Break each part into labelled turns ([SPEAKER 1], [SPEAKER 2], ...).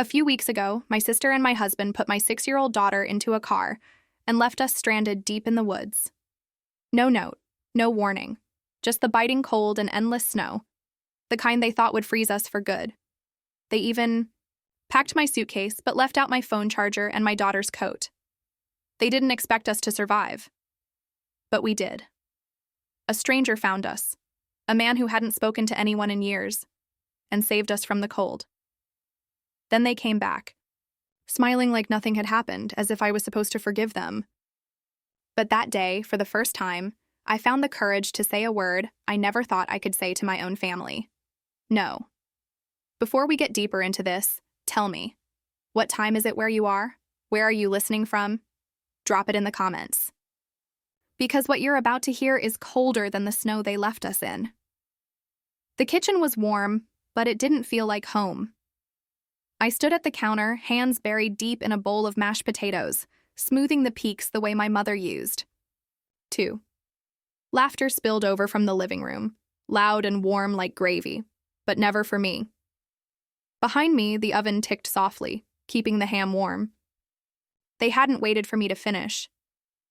[SPEAKER 1] A few weeks ago, my sister and my husband put my 6-year-old daughter into a car and left us stranded deep in the woods. No note, no warning, just the biting cold and endless snow, the kind they thought would freeze us for good. They even packed my suitcase but left out my phone charger and my daughter's coat. They didn't expect us to survive. But we did. A stranger found us, a man who hadn't spoken to anyone in years, and saved us from the cold. Then they came back, smiling like nothing had happened, as if I was supposed to forgive them. But that day, for the first time, I found the courage to say a word I never thought I could say to my own family. No. Before we get deeper into this, tell me, what time is it where you are? Where are you listening from? Drop it in the comments. Because what you're about to hear is colder than the snow they left us in. The kitchen was warm, but it didn't feel like home. I stood at the counter, hands buried deep in a bowl of mashed potatoes, smoothing the peaks the way my mother used. 2. Laughter spilled over from the living room, loud and warm like gravy, but never for me. Behind me, the oven ticked softly, keeping the ham warm. They hadn't waited for me to finish.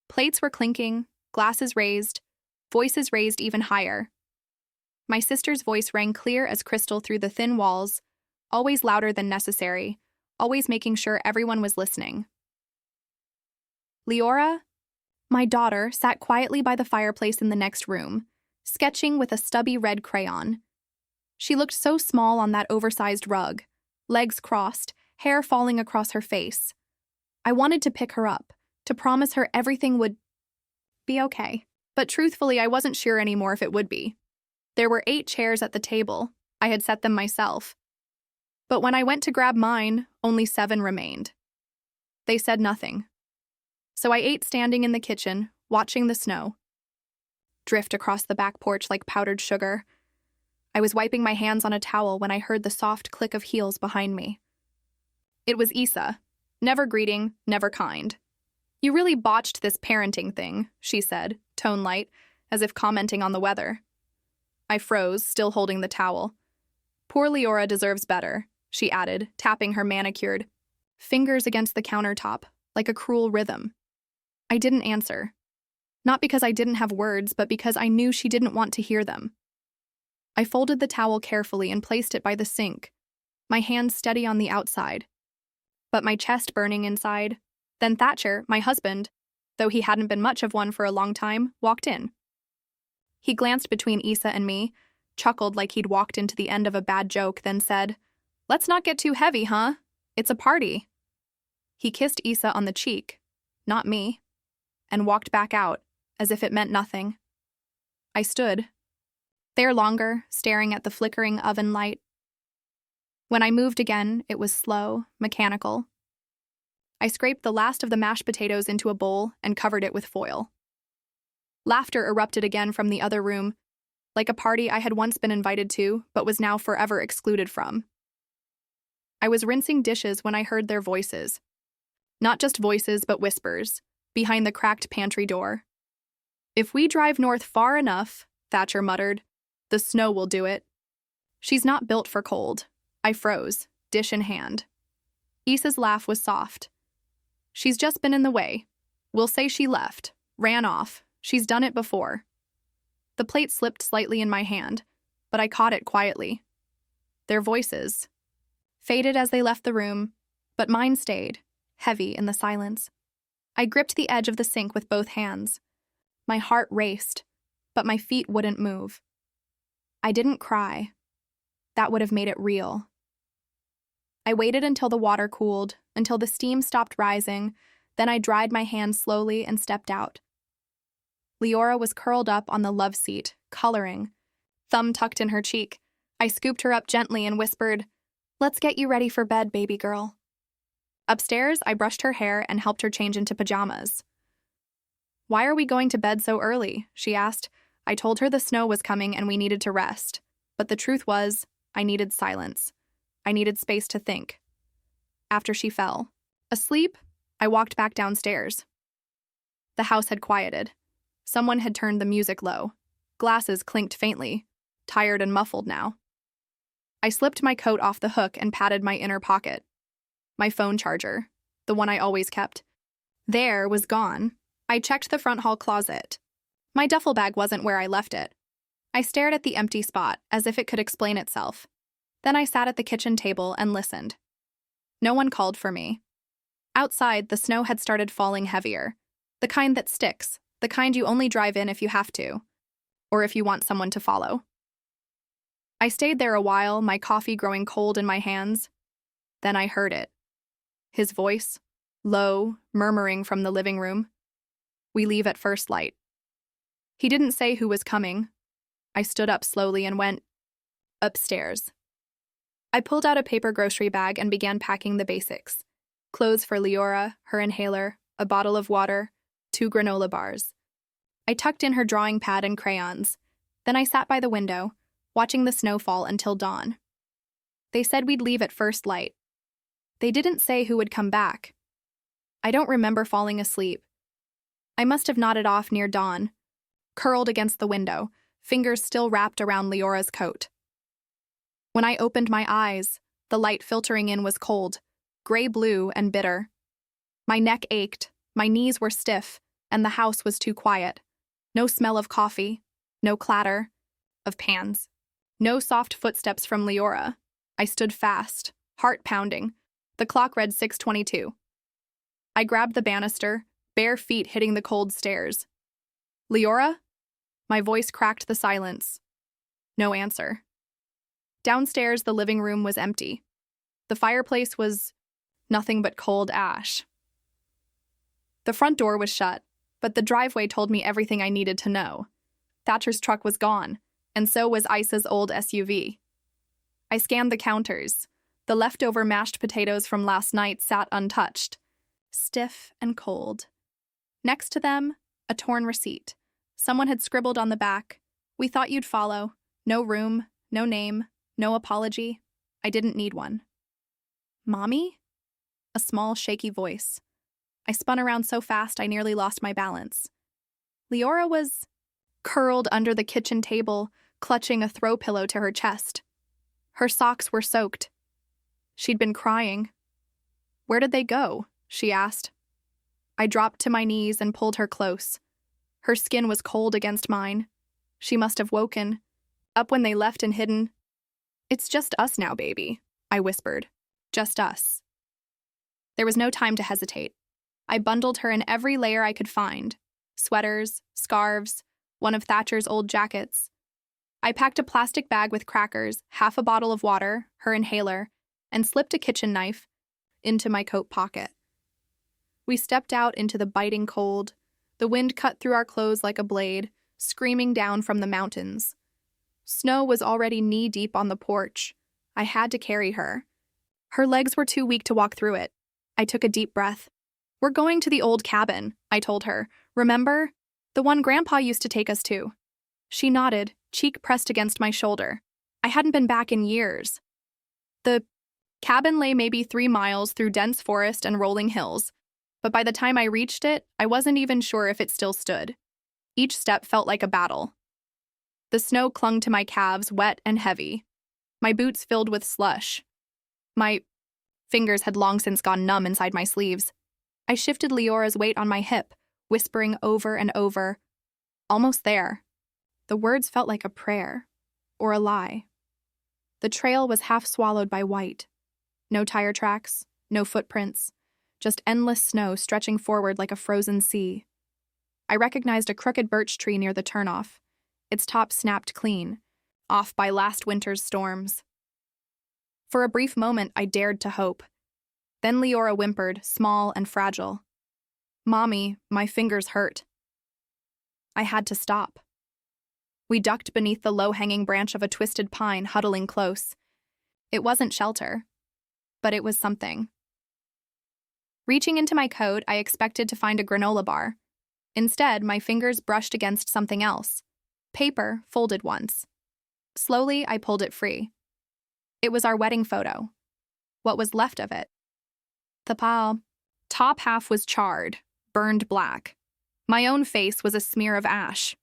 [SPEAKER 1] Plates were clinking, glasses raised, voices raised even higher. My sister's voice rang clear as crystal through the thin walls, always louder than necessary, always making sure everyone was listening. Leora, my daughter, sat quietly by the fireplace in the next room, sketching with a stubby red crayon. She looked so small on that oversized rug, legs crossed, hair falling across her face. I wanted to pick her up, to promise her everything would be okay. But truthfully, I wasn't sure anymore if it would be. There were 8 chairs at the table. I had set them myself. But when I went to grab mine, only 7 remained. They said nothing. So I ate standing in the kitchen, watching the snow drift across the back porch like powdered sugar. I was wiping my hands on a towel when I heard the soft click of heels behind me. It was Issa, never greeting, never kind. "You really botched this parenting thing," she said, tone light, as if commenting on the weather. I froze, still holding the towel. "Poor Leora deserves better," she added, tapping her manicured fingers against the countertop, like a cruel rhythm. I didn't answer. Not because I didn't have words, but because I knew she didn't want to hear them. I folded the towel carefully and placed it by the sink, my hands steady on the outside, but my chest burning inside. Then Thatcher, my husband, though he hadn't been much of one for a long time, walked in. He glanced between Issa and me, chuckled like he'd walked into the end of a bad joke, then said, "Let's not get too heavy, huh? It's a party." He kissed Issa on the cheek, not me, and walked back out, as if it meant nothing. I stood there longer, staring at the flickering oven light. When I moved again, it was slow, mechanical. I scraped the last of the mashed potatoes into a bowl and covered it with foil. Laughter erupted again from the other room, like a party I had once been invited to, but was now forever excluded from. I was rinsing dishes when I heard their voices. Not just voices, but whispers, behind the cracked pantry door. "If we drive north far enough," Thatcher muttered, "the snow will do it." She's not built for cold. I froze, dish in hand. Issa's laugh was soft. "She's just been in the way. We'll say she left, ran off. She's done it before." The plate slipped slightly in my hand, but I caught it quietly. Their voices faded as they left the room, but mine stayed, heavy in the silence. I gripped the edge of the sink with both hands. My heart raced, but my feet wouldn't move. I didn't cry. That would have made it real. I waited until the water cooled, until the steam stopped rising, then I dried my hands slowly and stepped out. Leora was curled up on the love seat, coloring, thumb tucked in her cheek. I scooped her up gently and whispered, "Let's get you ready for bed, baby girl." Upstairs, I brushed her hair and helped her change into pajamas. "Why are we going to bed so early?" she asked. I told her the snow was coming and we needed to rest. But the truth was, I needed silence. I needed space to think. After she fell asleep, I walked back downstairs. The house had quieted. Someone had turned the music low. Glasses clinked faintly, tired and muffled now. I slipped my coat off the hook and patted my inner pocket. My phone charger, the one I always kept, there was gone. I checked the front hall closet. My duffel bag wasn't where I left it. I stared at the empty spot as if it could explain itself. Then I sat at the kitchen table and listened. No one called for me. Outside, the snow had started falling heavier. The kind that sticks, the kind you only drive in if you have to, or if you want someone to follow. I stayed there a while, my coffee growing cold in my hands. Then I heard it. His voice, low, murmuring from the living room. We leave at first light. He didn't say who was coming. I stood up slowly and went upstairs. I pulled out a paper grocery bag and began packing the basics. Clothes for Leora, her inhaler, a bottle of water, 2 granola bars. I tucked in her drawing pad and crayons. Then I sat by the window, watching the snow fall until dawn. They said we'd leave at first light. They didn't say who would come back. I don't remember falling asleep. I must have nodded off near dawn, curled against the window, fingers still wrapped around Leora's coat. When I opened my eyes, the light filtering in was cold, gray-blue and bitter. My neck ached, my knees were stiff, and the house was too quiet. No smell of coffee, no clatter of pans, no soft footsteps from Leora. I stood fast, heart pounding. The clock read 6:22. I grabbed the banister, bare feet hitting the cold stairs. Leora? My voice cracked the silence. No answer. Downstairs, the living room was empty. The fireplace was nothing but cold ash. The front door was shut, but the driveway told me everything I needed to know. Thatcher's truck was gone, and so was Isa's old SUV. I scanned the counters. The leftover mashed potatoes from last night sat untouched, stiff and cold. Next to them, a torn receipt. Someone had scribbled on the back, "We thought you'd follow. No room, no name, no apology. I didn't need one." Mommy? A small, shaky voice. I spun around so fast I nearly lost my balance. Leora was curled under the kitchen table, clutching a throw pillow to her chest. Her socks were soaked. She'd been crying. "Where did they go?" she asked. I dropped to my knees and pulled her close. Her skin was cold against mine. She must have woken, up when they left and hidden. "It's just us now, baby," I whispered. "Just us." There was no time to hesitate. I bundled her in every layer I could find. Sweaters, scarves, one of Thatcher's old jackets. I packed a plastic bag with crackers, half a bottle of water, her inhaler, and slipped a kitchen knife into my coat pocket. We stepped out into the biting cold. The wind cut through our clothes like a blade, screaming down from the mountains. Snow was already knee-deep on the porch. I had to carry her. Her legs were too weak to walk through it. I took a deep breath. "We're going to the old cabin," I told her. "Remember? The one Grandpa used to take us to." She nodded, cheek pressed against my shoulder. I hadn't been back in years. The cabin lay maybe 3 miles through dense forest and rolling hills, but by the time I reached it, I wasn't even sure if it still stood. Each step felt like a battle. The snow clung to my calves, wet and heavy. My boots filled with slush. My fingers had long since gone numb inside my sleeves. I shifted Leora's weight on my hip, whispering over and over, "Almost there." The words felt like a prayer, or a lie. The trail was half swallowed by white. No tire tracks, no footprints, just endless snow stretching forward like a frozen sea. I recognized a crooked birch tree near the turnoff. Its top snapped clean, off by last winter's storms. For a brief moment, I dared to hope. Then Leora whimpered, small and fragile. "Mommy, my fingers hurt." I had to stop. We ducked beneath the low-hanging branch of a twisted pine, huddling close. It wasn't shelter, but it was something. Reaching into my coat, I expected to find a granola bar. Instead, my fingers brushed against something else. Paper, folded once. Slowly, I pulled it free. It was our wedding photo. What was left of it? The top half was charred, burned black. My own face was a smear of ash.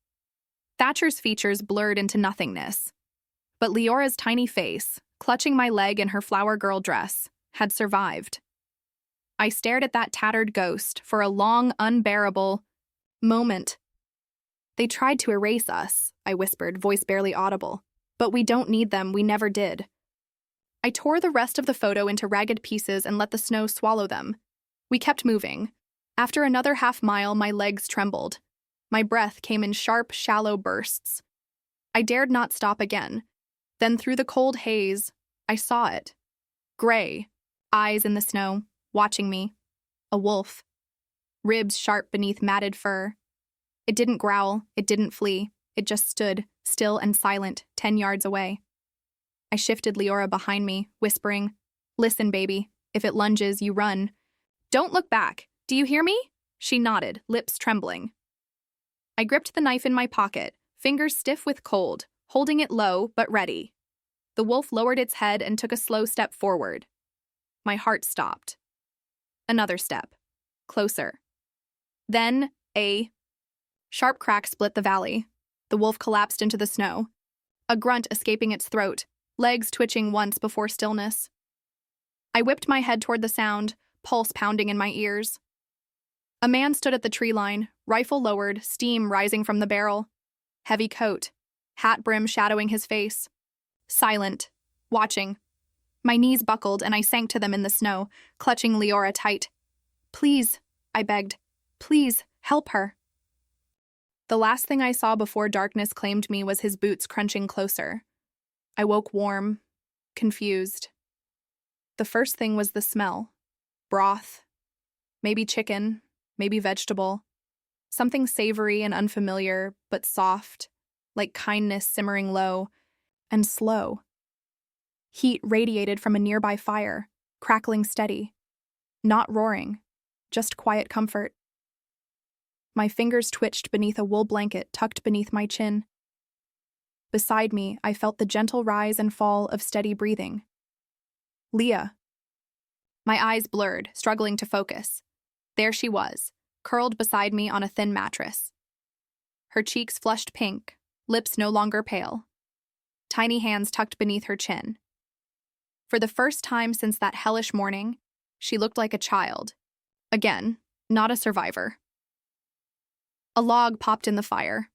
[SPEAKER 1] Thatcher's features blurred into nothingness. But Leora's tiny face, clutching my leg in her flower girl dress, had survived. I stared at that tattered ghost for a long, unbearable moment. They tried to erase us, I whispered, voice barely audible. But we don't need them, we never did. I tore the rest of the photo into ragged pieces and let the snow swallow them. We kept moving. After another half-mile, my legs trembled. My breath came in sharp, shallow bursts. I dared not stop again. Then through the cold haze, I saw it. Gray, eyes in the snow, watching me. A wolf. Ribs sharp beneath matted fur. It didn't growl, it didn't flee. It just stood, still and silent, 10 yards away. I shifted Leora behind me, whispering, "Listen, baby. If it lunges, you run. Don't look back. Do you hear me?" She nodded, lips trembling. I gripped the knife in my pocket, fingers stiff with cold, holding it low but ready. The wolf lowered its head and took a slow step forward. My heart stopped. Another step. Closer. Then, a sharp crack split the valley. The wolf collapsed into the snow, a grunt escaping its throat, legs twitching once before stillness. I whipped my head toward the sound, pulse pounding in my ears. A man stood at the tree line, rifle lowered, steam rising from the barrel. Heavy coat, hat brim shadowing his face. Silent, watching. My knees buckled and I sank to them in the snow, clutching Leora tight. "Please," I begged. "Please, help her." The last thing I saw before darkness claimed me was his boots crunching closer. I woke warm, confused. The first thing was the smell. Broth. Maybe chicken, maybe vegetable. Something savory and unfamiliar, but soft, like kindness simmering low, and slow. Heat radiated from a nearby fire, crackling steady. Not roaring, just quiet comfort. My fingers twitched beneath a wool blanket tucked beneath my chin. Beside me, I felt the gentle rise and fall of steady breathing. Leah. My eyes blurred, struggling to focus. There she was, curled beside me on a thin mattress. Her cheeks flushed pink, lips no longer pale. Tiny hands tucked beneath her chin. For the first time since that hellish morning, she looked like a child. Again, not a survivor. A log popped in the fire.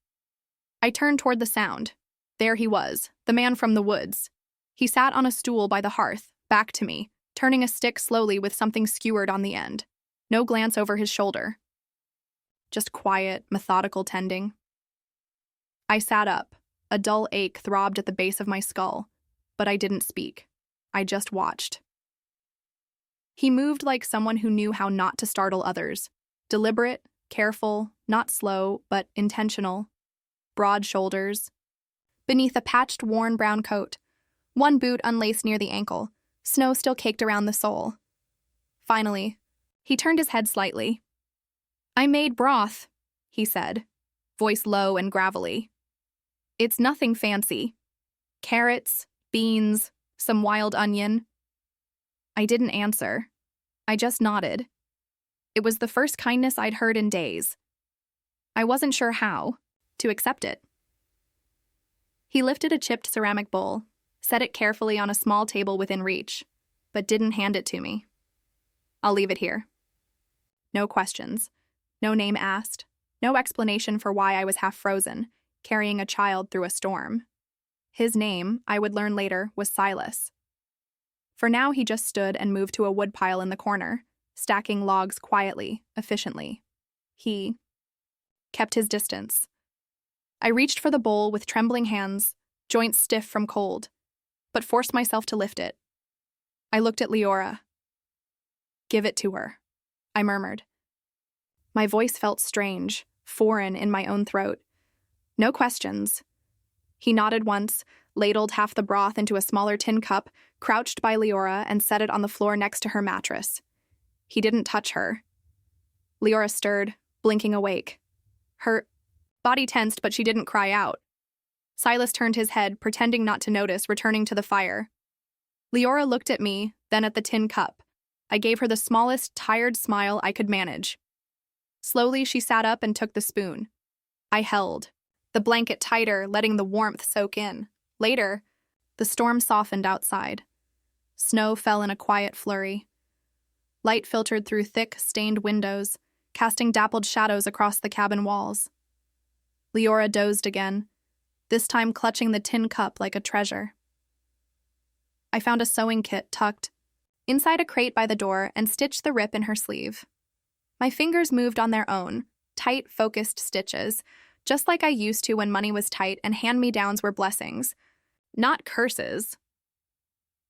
[SPEAKER 1] I turned toward the sound. There he was, the man from the woods. He sat on a stool by the hearth, back to me, turning a stick slowly with something skewered on the end. No glance over his shoulder. Just quiet, methodical tending. I sat up. A dull ache throbbed at the base of my skull, but I didn't speak. I just watched. He moved like someone who knew how not to startle others. Deliberate, careful, not slow, but intentional. Broad shoulders. Beneath a patched, worn brown coat. One boot unlaced near the ankle. Snow still caked around the sole. Finally, he turned his head slightly. "I made broth," he said, voice low and gravelly. "It's nothing fancy. Carrots, beans, some wild onion." I didn't answer. I just nodded. It was the first kindness I'd heard in days. I wasn't sure how to accept it. He lifted a chipped ceramic bowl, set it carefully on a small table within reach, but didn't hand it to me. "I'll leave it here." No questions, no name asked, no explanation for why I was half frozen, carrying a child through a storm. His name, I would learn later, was Silas. For now, he just stood and moved to a woodpile in the corner, stacking logs quietly, efficiently. He kept his distance. I reached for the bowl with trembling hands, joints stiff from cold, but forced myself to lift it. I looked at Leora. "Give it to her," I murmured. My voice felt strange, foreign in my own throat. No questions. He nodded once, ladled half the broth into a smaller tin cup, crouched by Leora, and set it on the floor next to her mattress. He didn't touch her. Leora stirred, blinking awake. Her body tensed, but she didn't cry out. Silas turned his head, pretending not to notice, returning to the fire. Leora looked at me, then at the tin cup. I gave her the smallest, tired smile I could manage. Slowly, she sat up and took the spoon. I held, the blanket tighter, letting the warmth soak in. Later, the storm softened outside. Snow fell in a quiet flurry. Light filtered through thick, stained windows, casting dappled shadows across the cabin walls. Leora dozed again, this time clutching the tin cup like a treasure. I found a sewing kit tucked inside a crate by the door and stitched the rip in her sleeve. My fingers moved on their own, tight, focused stitches, just like I used to when money was tight and hand-me-downs were blessings, not curses.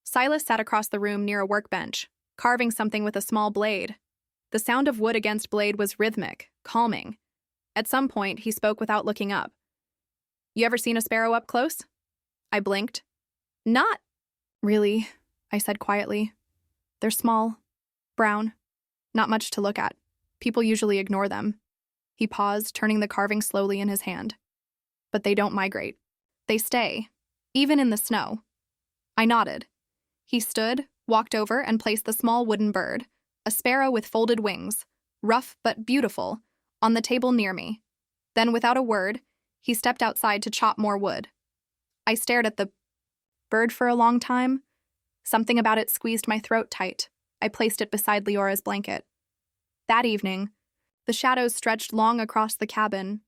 [SPEAKER 1] Silas sat across the room near a workbench, carving something with a small blade. The sound of wood against blade was rhythmic, calming. At some point, he spoke without looking up. "You ever seen a sparrow up close?" I blinked. "Not really," I said quietly. "They're small, brown, not much to look at. People usually ignore them." He paused, turning the carving slowly in his hand. "But they don't migrate. They stay, even in the snow." I nodded. He stood, walked over, and placed the small wooden bird, a sparrow with folded wings, rough but beautiful, on the table near me. Then, without a word, he stepped outside to chop more wood. I stared at the bird for a long time. Something about it squeezed my throat tight. I placed it beside Leora's blanket. That evening, the shadows stretched long across the cabin.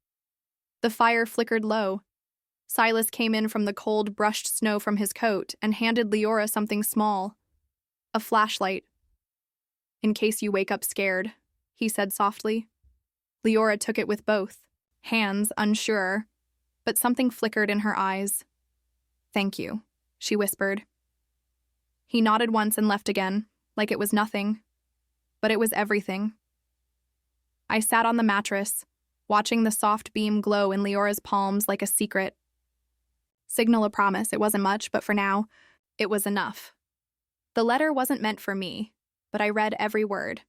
[SPEAKER 1] The fire flickered low. Silas came in from the cold, brushed snow from his coat and handed Leora something small. A flashlight. "In case you wake up scared," he said softly. Leora took it with both hands, unsure, but something flickered in her eyes. "Thank you," she whispered. He nodded once and left again, like it was nothing. But it was everything. I sat on the mattress, watching the soft beam glow in Leora's palms like a secret. Signal a promise. It wasn't much, but for now, it was enough. The letter wasn't meant for me, but I read every word.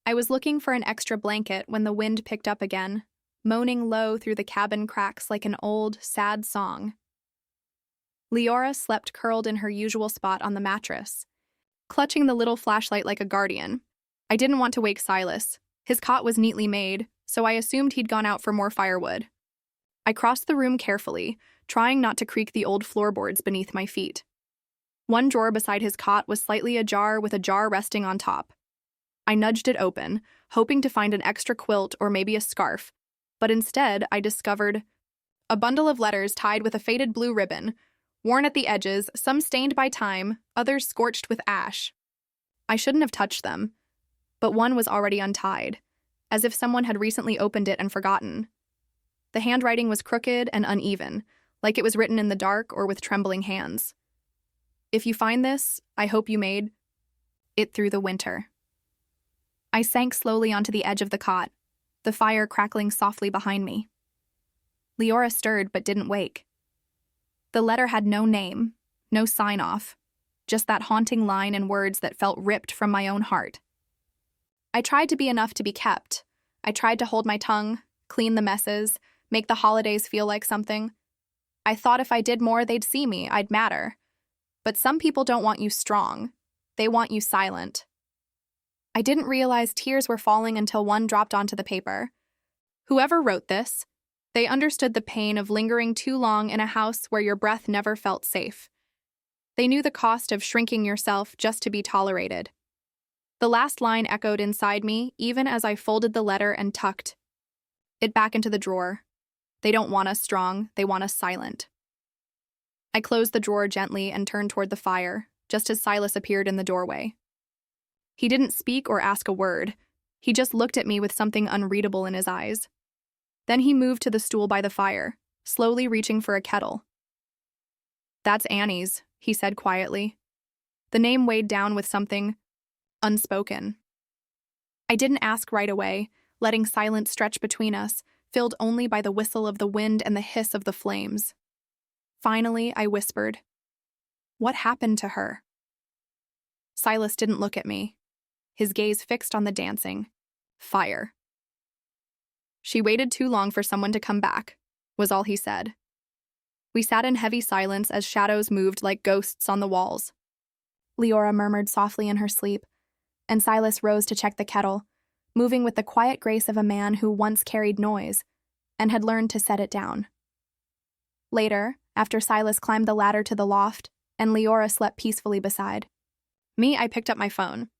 [SPEAKER 1] I was looking for an extra blanket when the wind picked up again, moaning low through the cabin cracks like an old, sad song. Leora slept curled in her usual spot on the mattress, clutching the little flashlight like a guardian. I didn't want to wake Silas. His cot was neatly made, so I assumed he'd gone out for more firewood. I crossed the room carefully, trying not to creak the old floorboards beneath my feet. One drawer beside his cot was slightly ajar with a jar resting on top. I nudged it open, hoping to find an extra quilt or maybe a scarf, but instead I discovered a bundle of letters tied with a faded blue ribbon, worn at the edges, some stained by time, others scorched with ash. I shouldn't have touched them, but one was already untied, as if someone had recently opened it and forgotten. The handwriting was crooked and uneven, like it was written in the dark or with trembling hands. "If you find this, I hope you made it through the winter." I sank slowly onto the edge of the cot, the fire crackling softly behind me. Leora stirred but didn't wake. The letter had no name, no sign-off, just that haunting line and words that felt ripped from my own heart. I tried to be enough to be kept. I tried to hold my tongue, clean the messes, make the holidays feel like something. I thought if I did more, they'd see me, I'd matter. But some people don't want you strong. They want you silent. I didn't realize tears were falling until one dropped onto the paper. Whoever wrote this, they understood the pain of lingering too long in a house where your breath never felt safe. They knew the cost of shrinking yourself just to be tolerated. The last line echoed inside me, even as I folded the letter and tucked it back into the drawer. They don't want us strong, they want us silent. I closed the drawer gently and turned toward the fire, just as Silas appeared in the doorway. He didn't speak or ask a word. He just looked at me with something unreadable in his eyes. Then he moved to the stool by the fire, slowly reaching for a kettle. "That's Annie's," he said quietly. The name weighed down with something unspoken. I didn't ask right away, letting silence stretch between us, filled only by the whistle of the wind and the hiss of the flames. Finally, I whispered, "What happened to her?" Silas didn't look at me, his gaze fixed on the dancing fire. "She waited too long for someone to come back," was all he said. We sat in heavy silence as shadows moved like ghosts on the walls. Leora murmured softly in her sleep, and Silas rose to check the kettle, moving with the quiet grace of a man who once carried noise and had learned to set it down. Later, after Silas climbed the ladder to the loft and Leora slept peacefully beside me, I picked up my phone.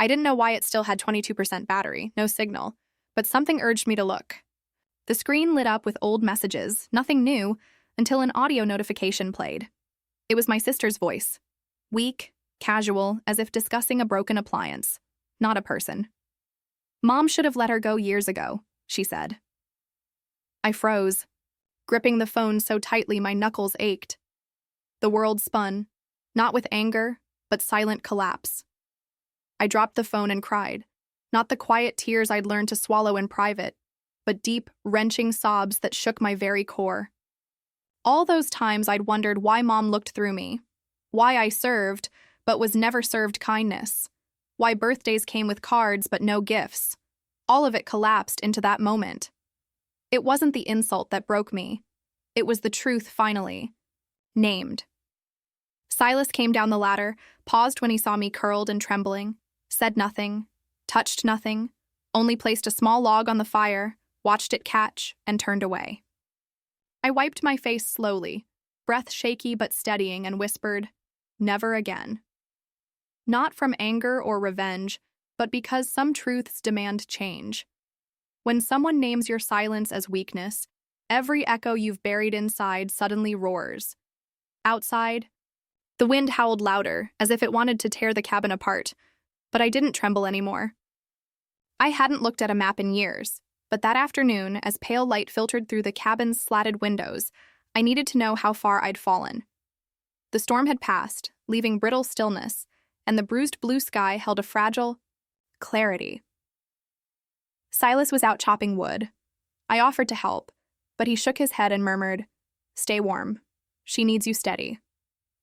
[SPEAKER 1] I didn't know why it still had 22% battery, no signal, but something urged me to look. The screen lit up with old messages, nothing new, until an audio notification played. It was my sister's voice. Weak, casual, as if discussing a broken appliance, not a person. Mom should have let her go years ago, she said. I froze, gripping the phone so tightly my knuckles ached. The world spun, not with anger, but silent collapse. I dropped the phone and cried, not the quiet tears I'd learned to swallow in private, but deep, wrenching sobs that shook my very core. All those times I'd wondered why Mom looked through me, why I served, but was never served kindness, why birthdays came with cards but no gifts. All of it collapsed into that moment. It wasn't the insult that broke me. It was the truth finally. Named. Silas came down the ladder, paused when he saw me curled and trembling, said nothing, touched nothing, only placed a small log on the fire, watched it catch, and turned away. I wiped my face slowly, breath shaky but steadying, and whispered, "Never again." Not from anger or revenge, but because some truths demand change. When someone names your silence as weakness, every echo you've buried inside suddenly roars. Outside, the wind howled louder, as if it wanted to tear the cabin apart, but I didn't tremble anymore. I hadn't looked at a map in years, but that afternoon, as pale light filtered through the cabin's slatted windows, I needed to know how far I'd fallen. The storm had passed, leaving brittle stillness, and the bruised blue sky held a fragile clarity. Silas was out chopping wood. I offered to help, but he shook his head and murmured, "Stay warm. She needs you steady,"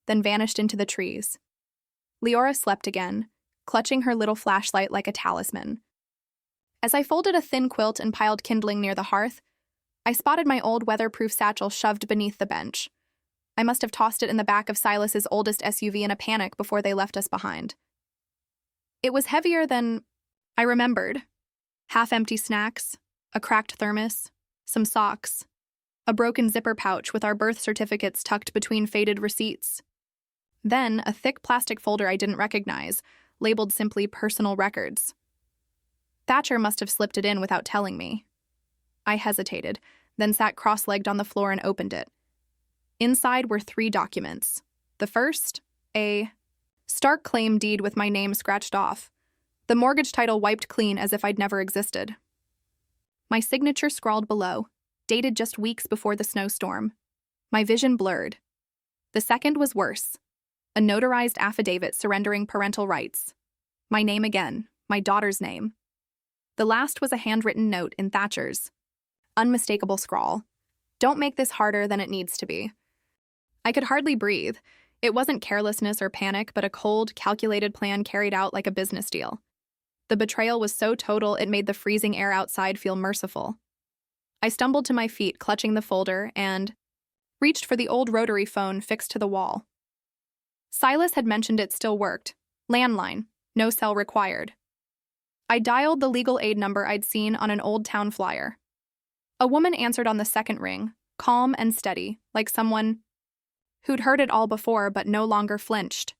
[SPEAKER 1] then vanished into the trees. Leora slept again, clutching her little flashlight like a talisman. As I folded a thin quilt and piled kindling near the hearth, I spotted my old weatherproof satchel shoved beneath the bench. I must have tossed it in the back of Silas's oldest SUV in a panic before they left us behind. It was heavier than I remembered. Half-empty snacks, a cracked thermos, some socks, a broken zipper pouch with our birth certificates tucked between faded receipts. Then a thick plastic folder I didn't recognize, labeled simply personal records. Thatcher must have slipped it in without telling me. I hesitated, then sat cross-legged on the floor and opened it. Inside were 3 documents. The first, a stark claim deed with my name scratched off, the mortgage title wiped clean as if I'd never existed. My signature scrawled below, dated just weeks before the snowstorm. My vision blurred. The second was worse, a notarized affidavit surrendering parental rights. My name again, my daughter's name. The last was a handwritten note in Thatcher's unmistakable scrawl. "Don't make this harder than it needs to be." I could hardly breathe. It wasn't carelessness or panic, but a cold, calculated plan carried out like a business deal. The betrayal was so total it made the freezing air outside feel merciful. I stumbled to my feet, clutching the folder, and reached for the old rotary phone fixed to the wall. Silas had mentioned it still worked. Landline, no cell required. I dialed the legal aid number I'd seen on an old town flyer. A woman answered on the second ring, calm and steady, like someone who'd heard it all before but no longer flinched.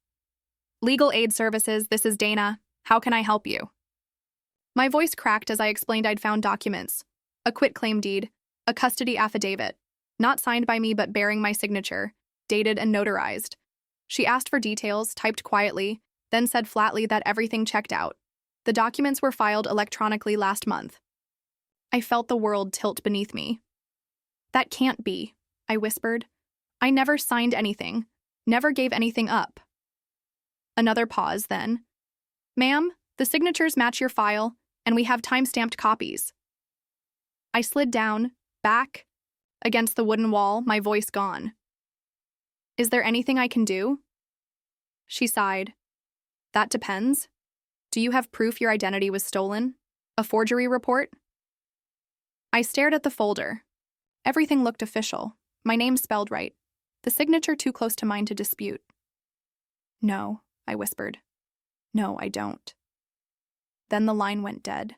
[SPEAKER 1] "Legal aid services, this is Dana. How can I help you?" My voice cracked as I explained I'd found documents. A quitclaim deed, a custody affidavit, not signed by me but bearing my signature, dated and notarized. She asked for details, typed quietly, then said flatly that everything checked out. The documents were filed electronically last month. I felt the world tilt beneath me. "That can't be," I whispered. "I never signed anything, never gave anything up." Another pause, then. "Ma'am, the signatures match your file, and we have time-stamped copies." I slid down, back, against the wooden wall, my voice gone. "Is there anything I can do?" She sighed. "That depends. Do you have proof your identity was stolen? A forgery report?" I stared at the folder. Everything looked official, my name spelled right, the signature too close to mine to dispute. "No," I whispered. "No, I don't." Then the line went dead.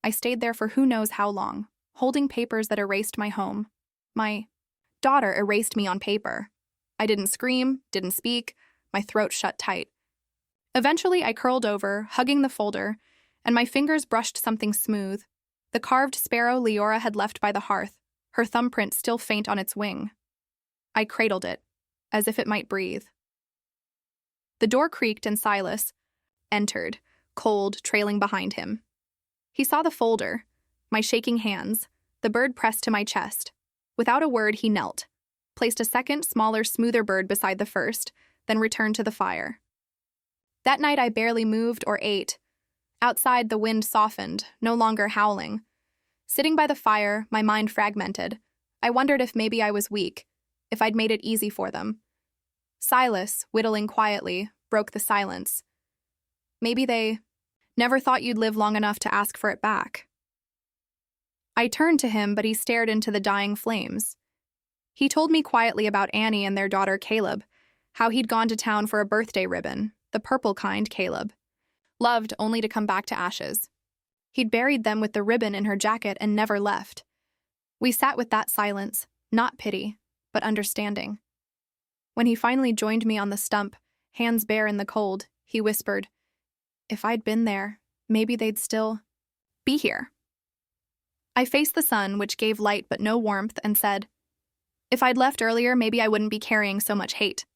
[SPEAKER 1] I stayed there for who knows how long, holding papers that erased my home. My daughter erased me on paper. I didn't scream, didn't speak, my throat shut tight. Eventually, I curled over, hugging the folder, and my fingers brushed something smooth. The carved sparrow Leora had left by the hearth, her thumbprint still faint on its wing. I cradled it, as if it might breathe. The door creaked and Silas entered, cold, trailing behind him. He saw the folder, my shaking hands, the bird pressed to my chest. Without a word, he knelt, placed a second, smaller, smoother bird beside the first, then returned to the fire. That night I barely moved or ate. Outside, the wind softened, no longer howling. Sitting by the fire, my mind fragmented. I wondered if maybe I was weak, if I'd made it easy for them. Silas, whittling quietly, broke the silence. Maybe they never thought you'd live long enough to ask for it back. I turned to him, but he stared into the dying flames. He told me quietly about Annie and their daughter Caleb, how he'd gone to town for a birthday ribbon, the purple kind Caleb, loved only to come back to ashes. He'd buried them with the ribbon in her jacket and never left. We sat with that silence, not pity, but understanding. When he finally joined me on the stump, hands bare in the cold, he whispered, "If I'd been there, maybe they'd still be here." I faced the sun, which gave light but no warmth, and said, "If I'd left earlier, maybe I wouldn't be carrying so much hate."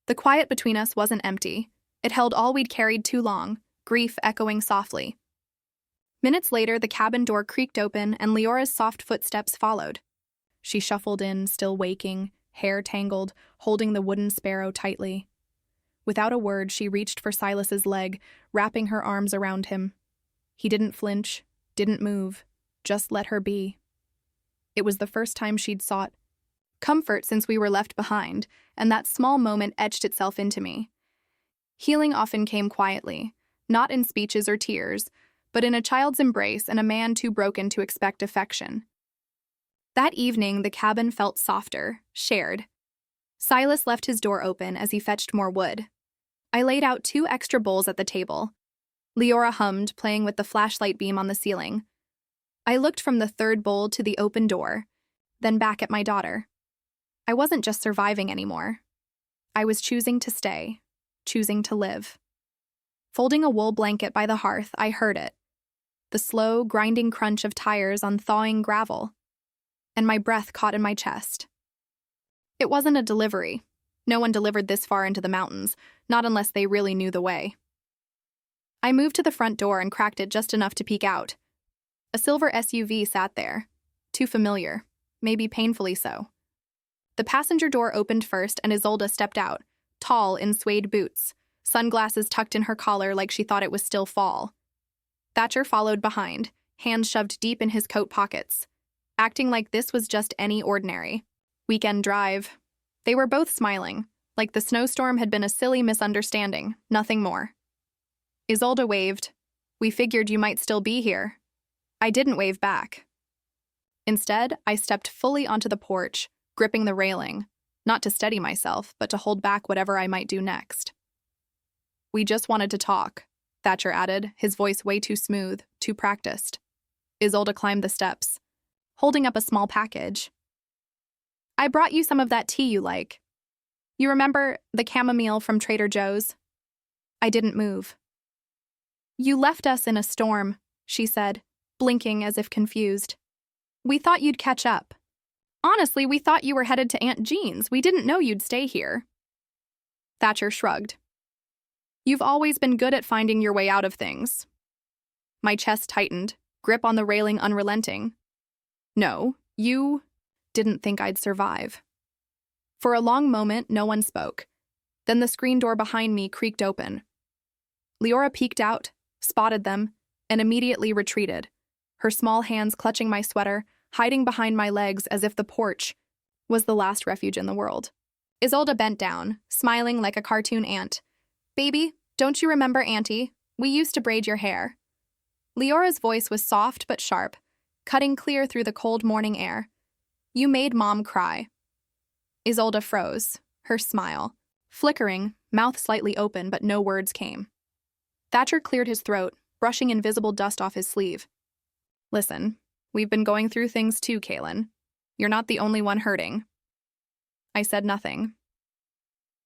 [SPEAKER 1] The quiet between us wasn't empty. It held all we'd carried too long, grief echoing softly. Minutes later, the cabin door creaked open and Leora's soft footsteps followed. She shuffled in, still waking, hair tangled, holding the wooden sparrow tightly. Without a word, she reached for Silas's leg, wrapping her arms around him. He didn't flinch, didn't move, just let her be. It was the first time she'd sought comfort since we were left behind, and that small moment etched itself into me. Healing often came quietly, not in speeches or tears, but in a child's embrace and a man too broken to expect affection. That evening, the cabin felt softer, shared. Silas left his door open as he fetched more wood. I laid out 2 extra bowls at the table. Leora hummed, playing with the flashlight beam on the ceiling. I looked from the third bowl to the open door, then back at my daughter. I wasn't just surviving anymore. I was choosing to stay, choosing to live. Folding a wool blanket by the hearth, I heard it. The slow, grinding crunch of tires on thawing gravel. And my breath caught in my chest. It wasn't a delivery. No one delivered this far into the mountains, not unless they really knew the way. I moved to the front door and cracked it just enough to peek out. A silver SUV sat there. Too familiar, maybe painfully so. The passenger door opened first and Isolde stepped out, tall in suede boots, sunglasses tucked in her collar like she thought it was still fall. Thatcher followed behind, hands shoved deep in his coat pockets, acting like this was just any ordinary weekend drive. They were both smiling, like the snowstorm had been a silly misunderstanding, nothing more. Isolde waved. "We figured you might still be here." I didn't wave back. Instead, I stepped fully onto the porch, gripping the railing, not to steady myself, but to hold back whatever I might do next. "We just wanted to talk," Thatcher added, his voice way too smooth, too practiced. Isolde climbed the steps, holding up a small package. "I brought you some of that tea you like. You remember the chamomile from Trader Joe's?" I didn't move. "You left us in a storm," she said, blinking as if confused. "We thought you'd catch up. Honestly, we thought you were headed to Aunt Jean's. We didn't know you'd stay here." Thatcher shrugged. "You've always been good at finding your way out of things." My chest tightened, grip on the railing unrelenting. "No, you didn't think I'd survive." For a long moment, no one spoke. Then the screen door behind me creaked open. Leora peeked out, spotted them, and immediately retreated, her small hands clutching my sweater, hiding behind my legs as if the porch was the last refuge in the world. Isolde bent down, smiling like a cartoon ant. "Baby, don't you remember Auntie? We used to braid your hair." Leora's voice was soft but sharp, cutting clear through the cold morning air. "You made Mom cry." Isolde froze, her smile flickering, mouth slightly open, but no words came. Thatcher cleared his throat, brushing invisible dust off his sleeve. "Listen, we've been going through things too, Kaylin. You're not the only one hurting." I said nothing.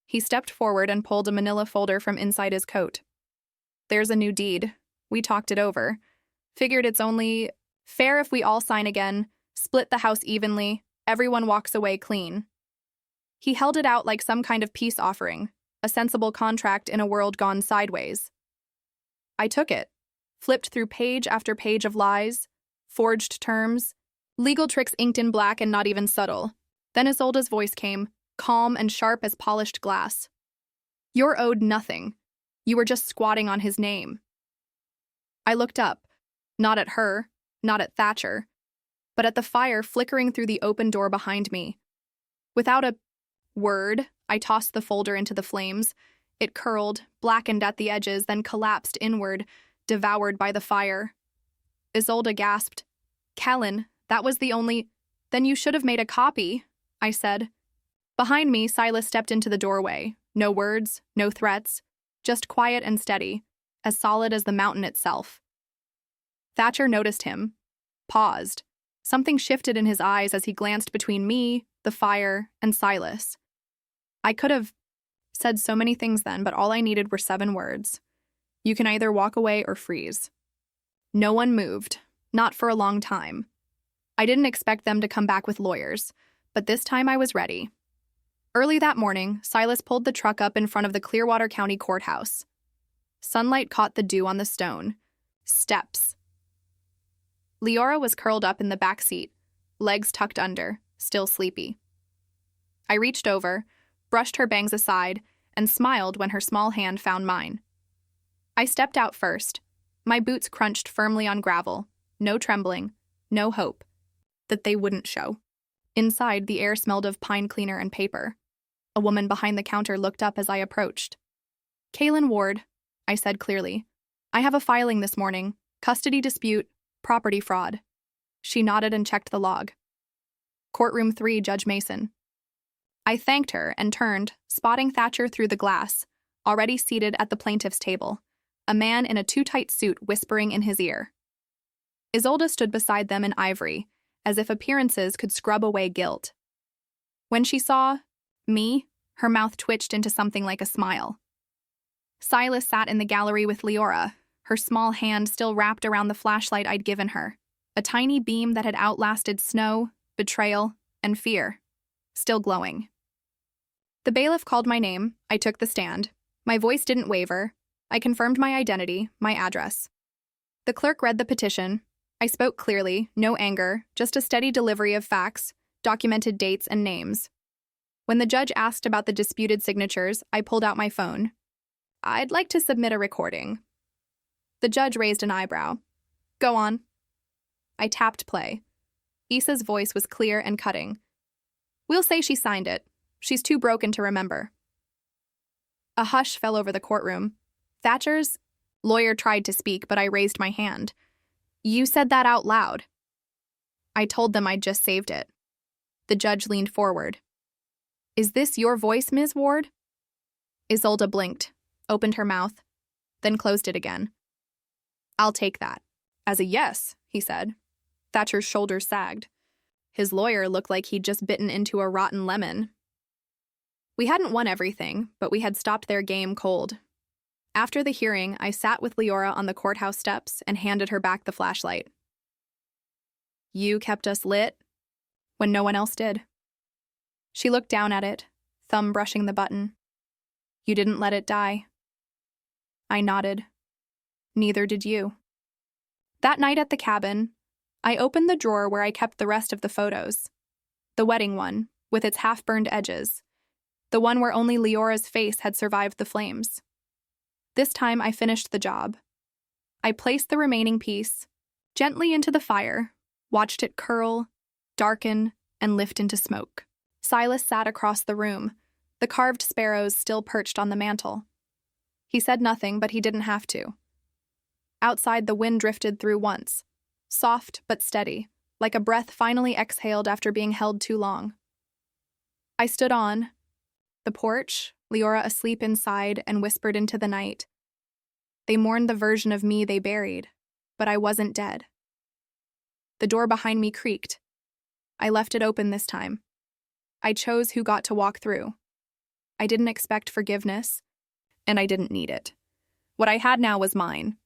[SPEAKER 1] He stepped forward and pulled a manila folder from inside his coat. There's a new deed. We talked it over. Figured it's only fair if we all sign again, split the house evenly, everyone walks away clean. He held it out like some kind of peace offering, a sensible contract in a world gone sideways. I took it, flipped through page after page of lies, forged terms, legal tricks inked in black and not even subtle. Then Isolde's voice came, calm and sharp as polished glass. You're owed nothing. You were just squatting on his name. I looked up, not at her, not at Thatcher, but at the fire flickering through the open door behind me. Without a word, I tossed the folder into the flames. It curled, blackened at the edges, then collapsed inward, devoured by the fire. Isolde gasped. Kellen, that was the only— Then you should have made a copy, I said. Behind me, Silas stepped into the doorway. No words, no threats, just quiet and steady, as solid as the mountain itself. Thatcher noticed him, paused. Something shifted in his eyes as he glanced between me, the fire, and Silas. I could have said so many things then, but all I needed were 7 words. You can either walk away or freeze. No one moved, not for a long time. I didn't expect them to come back with lawyers, but this time I was ready. Early that morning, Silas pulled the truck up in front of the Clearwater County Courthouse. Sunlight caught the dew on the stone. Steps. Leora was curled up in the back seat, legs tucked under, still sleepy. I reached over, brushed her bangs aside, and smiled when her small hand found mine. I stepped out first. My boots crunched firmly on gravel. No trembling, no hope that they wouldn't show. Inside, the air smelled of pine cleaner and paper. A woman behind the counter looked up as I approached. Kaylin Ward, I said clearly. I have a filing this morning. Custody dispute, property fraud. She nodded and checked the log. Courtroom 3, Judge Mason. I thanked her and turned, spotting Thatcher through the glass, already seated at the plaintiff's table, a man in a too-tight suit whispering in his ear. Isolde stood beside them in ivory, as if appearances could scrub away guilt. When she saw me, her mouth twitched into something like a smile. Silas sat in the gallery with Leora, her small hand still wrapped around the flashlight I'd given her, a tiny beam that had outlasted snow, betrayal, and fear, still glowing. The bailiff called my name. I took the stand. My voice didn't waver. I confirmed my identity, my address. The clerk read the petition. I spoke clearly, no anger, just a steady delivery of facts, documented dates and names. When the judge asked about the disputed signatures, I pulled out my phone. I'd like to submit a recording. The judge raised an eyebrow. Go on. I tapped play. Issa's voice was clear and cutting. We'll say she signed it. She's too broken to remember. A hush fell over the courtroom. Thatcher's lawyer tried to speak, but I raised my hand. You said that out loud. I told them I'd just saved it. The judge leaned forward. Is this your voice, Ms. Ward? Isolde blinked, opened her mouth, then closed it again. I'll take that. As a yes, he said. Thatcher's shoulders sagged. His lawyer looked like he'd just bitten into a rotten lemon. We hadn't won everything, but we had stopped their game cold. After the hearing, I sat with Leora on the courthouse steps and handed her back the flashlight. You kept us lit when no one else did. She looked down at it, thumb brushing the button. You didn't let it die. I nodded. Neither did you. That night at the cabin, I opened the drawer where I kept the rest of the photos. The wedding one, with its half-burned edges. The one where only Leora's face had survived the flames. This time I finished the job. I placed the remaining piece gently into the fire, watched it curl, darken, and lift into smoke. Silas sat across the room, the carved sparrows still perched on the mantel. He said nothing, but he didn't have to. Outside, the wind drifted through once, soft but steady, like a breath finally exhaled after being held too long. I stood on the porch, Leora asleep inside, and whispered into the night. They mourned the version of me they buried, but I wasn't dead. The door behind me creaked. I left it open this time. I chose who got to walk through. I didn't expect forgiveness, and I didn't need it. What I had now was mine.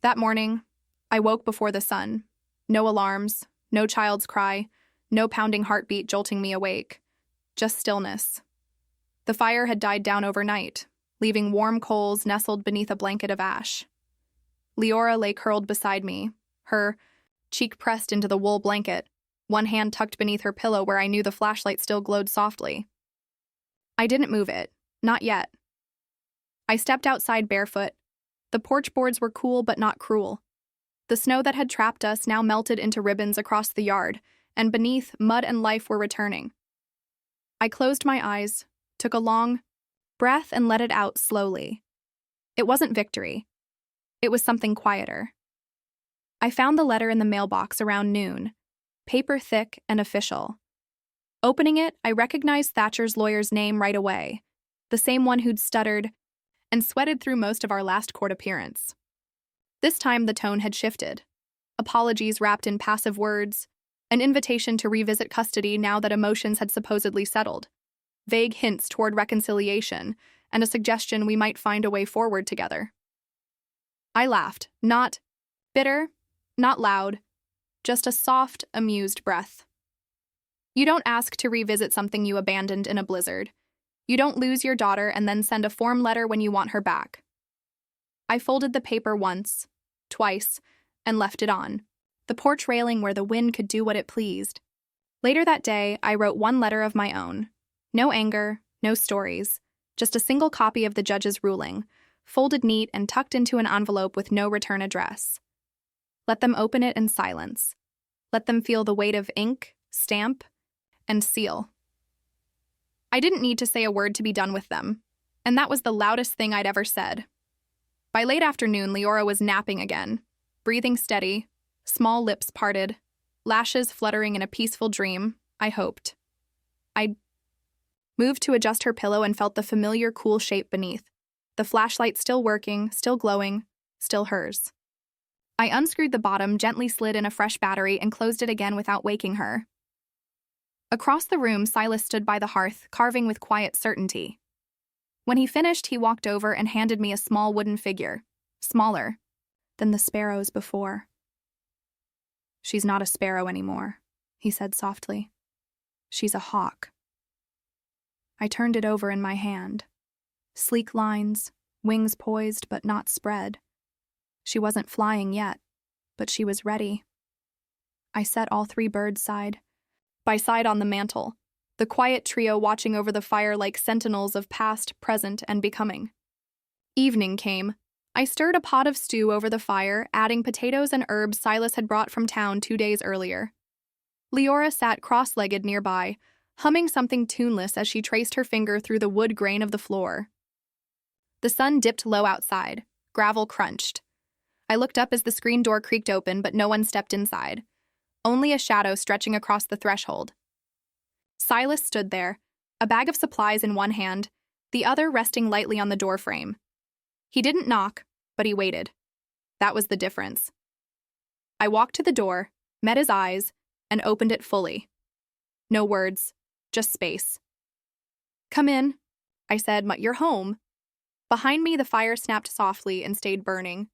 [SPEAKER 1] That morning, I woke before the sun. No alarms, no child's cry, no pounding heartbeat jolting me awake. Just stillness. The fire had died down overnight, leaving warm coals nestled beneath a blanket of ash. Leora lay curled beside me, her cheek pressed into the wool blanket, one hand tucked beneath her pillow where I knew the flashlight still glowed softly. I didn't move it, not yet. I stepped outside barefoot. The porch boards were cool but not cruel. The snow that had trapped us now melted into ribbons across the yard, and beneath, mud and life were returning. I closed my eyes, took a long breath, and let it out slowly. It wasn't victory. It was something quieter. I found the letter in the mailbox around noon, paper thick and official. Opening it, I recognized Thatcher's lawyer's name right away, the same one who'd stuttered and sweated through most of our last court appearance. This time the tone had shifted. Apologies wrapped in passive words, an invitation to revisit custody now that emotions had supposedly settled, vague hints toward reconciliation, and a suggestion we might find a way forward together. I laughed, not bitter, not loud, just a soft, amused breath. You don't ask to revisit something you abandoned in a blizzard. You don't lose your daughter and then send a form letter when you want her back. I folded the paper once, twice, and left it on, the porch railing where the wind could do what it pleased. Later that day, I wrote one letter of my own. No anger, no stories, just a single copy of the judge's ruling, folded neat and tucked into an envelope with no return address. Let them open it in silence. Let them feel the weight of ink, stamp, and seal. I didn't need to say a word to be done with them, and that was the loudest thing I'd ever said. By late afternoon, Leora was napping again, breathing steady, small lips parted, lashes fluttering in a peaceful dream, I hoped. I moved to adjust her pillow and felt the familiar cool shape beneath, the flashlight still working, still glowing, still hers. I unscrewed the bottom, gently slid in a fresh battery, and closed it again without waking her. Across the room, Silas stood by the hearth, carving with quiet certainty. When he finished, he walked over and handed me a small wooden figure, smaller than the sparrows before. "She's not a sparrow anymore," he said softly. "She's a hawk." I turned it over in my hand. Sleek lines, wings poised but not spread. She wasn't flying yet, but she was ready. I set all three birds side by side on the mantel, the quiet trio watching over the fire like sentinels of past, present, and becoming. Evening came. I stirred a pot of stew over the fire, adding potatoes and herbs Silas had brought from town 2 days earlier. Leora sat cross-legged nearby, humming something tuneless as she traced her finger through the wood grain of the floor. The sun dipped low outside. Gravel crunched. I looked up as the screen door creaked open, but no one stepped inside. Only a shadow stretching across the threshold. Silas stood there, a bag of supplies in one hand, the other resting lightly on the doorframe. He didn't knock, but he waited. That was the difference. I walked to the door, met his eyes, and opened it fully. No words, just space. "Come in," I said, "You're home." Behind me, the fire snapped softly and stayed burning.